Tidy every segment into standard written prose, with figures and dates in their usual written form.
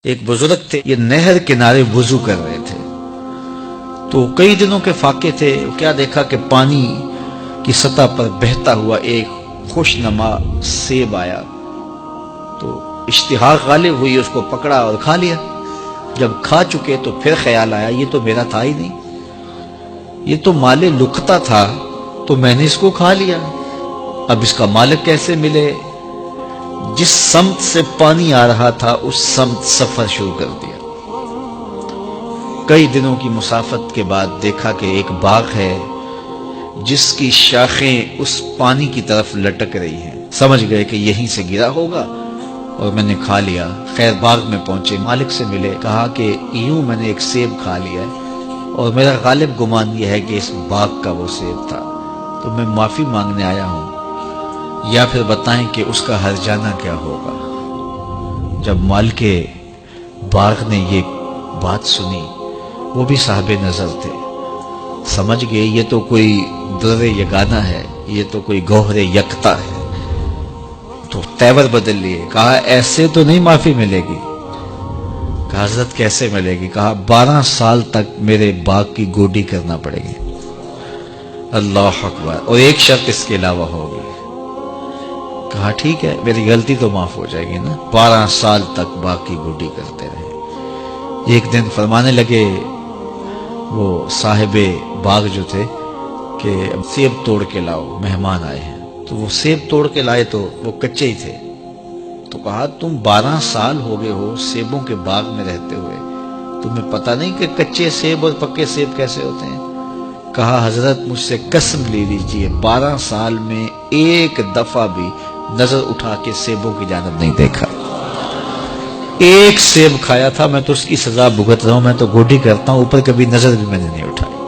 ایک بزرگ تھے، یہ نہر کنارے وضو کر رہے تھے تو کئی دنوں کے فاقے تھے۔ کیا دیکھا کہ پانی کی سطح پر بہتا ہوا ایک خوش نما سیب آیا تو اشتہا غالب ہوئی، اس کو پکڑا اور کھا لیا۔ جب کھا چکے تو پھر خیال آیا یہ تو میرا تھا ہی نہیں، یہ تو مال لقطہ تھا، تو میں نے اس کو کھا لیا، اب اس کا مالک کیسے ملے؟ جس سمت سے پانی آ رہا تھا اس سمت سفر شروع کر دیا۔ کئی دنوں کی مسافت کے بعد دیکھا کہ ایک باغ ہے جس کی شاخیں اس پانی کی طرف لٹک رہی ہیں۔ سمجھ گئے کہ یہیں سے گرا ہوگا اور میں نے کھا لیا۔ خیر باغ میں پہنچے، مالک سے ملے، کہا کہ یوں میں نے ایک سیب کھا لیا ہے اور میرا غالب گمان یہ ہے کہ اس باغ کا وہ سیب تھا، تو میں معافی مانگنے آیا ہوں، یا پھر بتائیں کہ اس کا ہرجانہ کیا ہوگا۔ جب مالک باغ نے یہ بات سنی، وہ بھی صاحب نظر تھے، سمجھ گئے یہ تو کوئی در یگانہ ہے، یہ تو کوئی گوہر یکتا ہے، تو تیور بدل لیے۔ کہا ایسے تو نہیں معافی ملے گی۔ کہا حضرت کیسے ملے گی؟ کہا 12 سال تک میرے باغ کی گوڈی کرنا پڑے گی۔ اللہ اکبر، اور ایک شرط اس کے علاوہ ہوگی۔ کہا ٹھیک ہے، میری غلطی تو معاف ہو جائے گی نا۔ 12 سال تک باغ کی گوڈی کرتے رہے۔ ایک دن فرمانے لگے وہ صاحب باغ جو تھے کہ سیب توڑ کے لاؤ، مہمان آئے ہیں۔ تو وہ سیب توڑ کے لائے تو وہ کچے ہی تھے۔ تو کہا تم 12 سال ہو گئے ہو سیبوں کے باغ میں رہتے ہوئے، تمہیں پتہ نہیں کہ کچے سیب اور پکے سیب کیسے ہوتے ہیں؟ کہا حضرت مجھ سے قسم لے لیجئے 12 سال میں ایک دفعہ بھی نظر اٹھا کے سیبوں کی جانب نہیں دیکھا۔ ایک سیب کھایا تھا، میں تو اس کی سزا بھگت رہا ہوں، میں تو گوڈی کرتا ہوں، اوپر کبھی نظر بھی میں نے نہیں اٹھائی۔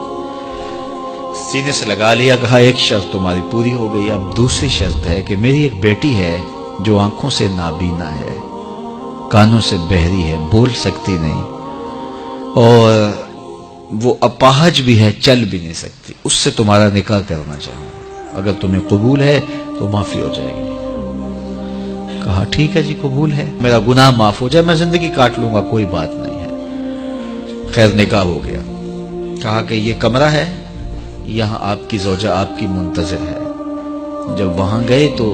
سینے سے لگا لیا، کہا ایک شرط تمہاری پوری ہو گئی، اب دوسری شرط ہے کہ میری ایک بیٹی ہے جو آنکھوں سے نابینا ہے، کانوں سے بہری ہے، بول سکتی نہیں، اور وہ اپاہج بھی ہے، چل بھی نہیں سکتی، اس سے تمہارا نکاح کرنا چاہوں، اگر تمہیں قبول ہے تو معافی ہو جائے گی۔ کہا ٹھیک ہے جی قبول ہے، میرا گناہ معاف ہو جائے، میں زندگی کاٹ لوں گا، کوئی بات نہیں ہے۔ خیر نکاح ہو گیا۔ کہا کہ یہ کمرہ ہے، یہاں آپ کی زوجہ آپ کی منتظر ہے۔ جب وہاں گئے تو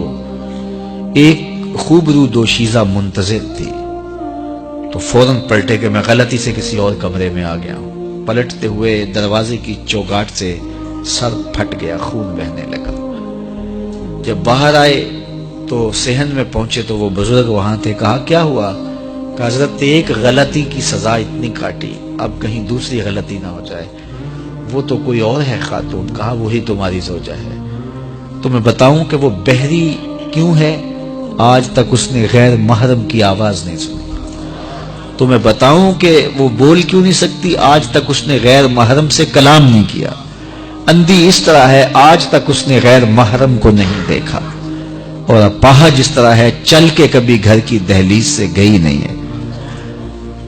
ایک خوبرو دوشیزہ منتظر تھی، تو فوراً پلٹے کہ میں غلطی سے کسی اور کمرے میں آ گیا ہوں۔ پلٹتے ہوئے دروازے کی چوگاٹ سے سر پھٹ گیا، خون بہنے لگا۔ جب باہر آئے تو صحن میں پہنچے تو وہ بزرگ وہاں تھے۔ کہا کیا ہوا؟ کہ حضرت ایک غلطی کی سزا اتنی کاٹی، اب کہیں دوسری غلطی نہ ہو جائے، وہ تو کوئی اور ہے خاتون۔ کہا وہی تمہاری زوجہ ہے۔ تو میں بتاؤں کہ وہ بہری کیوں ہے؟ آج تک اس نے غیر محرم کی آواز نہیں سنی۔ تو میں بتاؤں کہ وہ بول کیوں نہیں سکتی؟ آج تک اس نے غیر محرم سے کلام نہیں کیا۔ اندھی اس طرح ہے، آج تک اس نے غیر محرم کو نہیں دیکھا، اور اپاہج اس طرح ہے، چل کے کبھی گھر کی دہلیز سے گئی نہیں ہے۔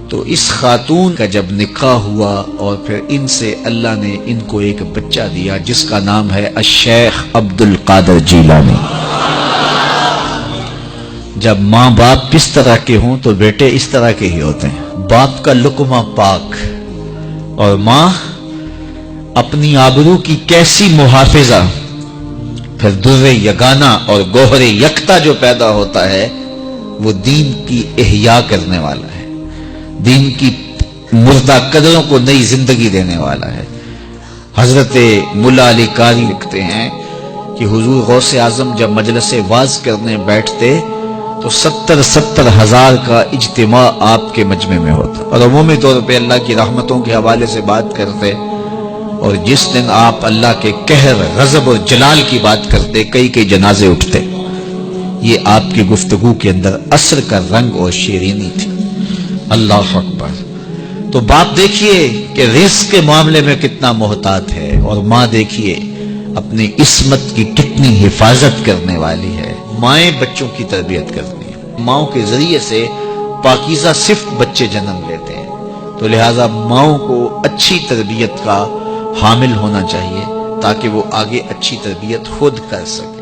تو اس خاتون کا جب نکاح ہوا اور پھر ان سے اللہ نے ان کو ایک بچہ دیا جس کا نام ہے الشیخ عبد القادر جیلانی۔ جب ماں باپ اس طرح کے ہوں تو بیٹے اس طرح کے ہی ہوتے ہیں، باپ کا لقمہ پاک، اور ماں اپنی آبرو کی کیسی محافظہ، پھر در یگانہ اور گوہر یکتا جو پیدا ہوتا ہے وہ دین کی احیاء کرنے والا ہے، دین کی مردہ قدروں کو نئی زندگی دینے والا ہے۔ حضرت ملا علی قاری لکھتے ہیں کہ حضور غوث اعظم جب مجلس واعظ کرنے بیٹھتے تو 70 ہزار کا اجتماع آپ کے مجمع میں ہوتا، اور عمومی طور پہ اللہ کی رحمتوں کے حوالے سے بات کرتے، اور جس دن آپ اللہ کے قہر، غضب اور جلال کی بات کرتے کئی جنازے اٹھتے۔ یہ آپ کی گفتگو کے اندر عصر کا رنگ اور شیرینی تھی۔ اللہ اکبر۔ تو باپ دیکھیے کہ رزق کے معاملے میں کتنا محتاط ہے، اور ماں دیکھیے اپنی عصمت کی کتنی حفاظت کرنے والی ہے۔ مائیں بچوں کی تربیت کرتی ہیں، ماؤں کے ذریعے سے پاکیزہ صفت بچے جنم لیتے ہیں، تو لہٰذا ماؤں کو اچھی تربیت کا حامل ہونا چاہیے تاکہ وہ آگے اچھی تربیت خود کر سکے۔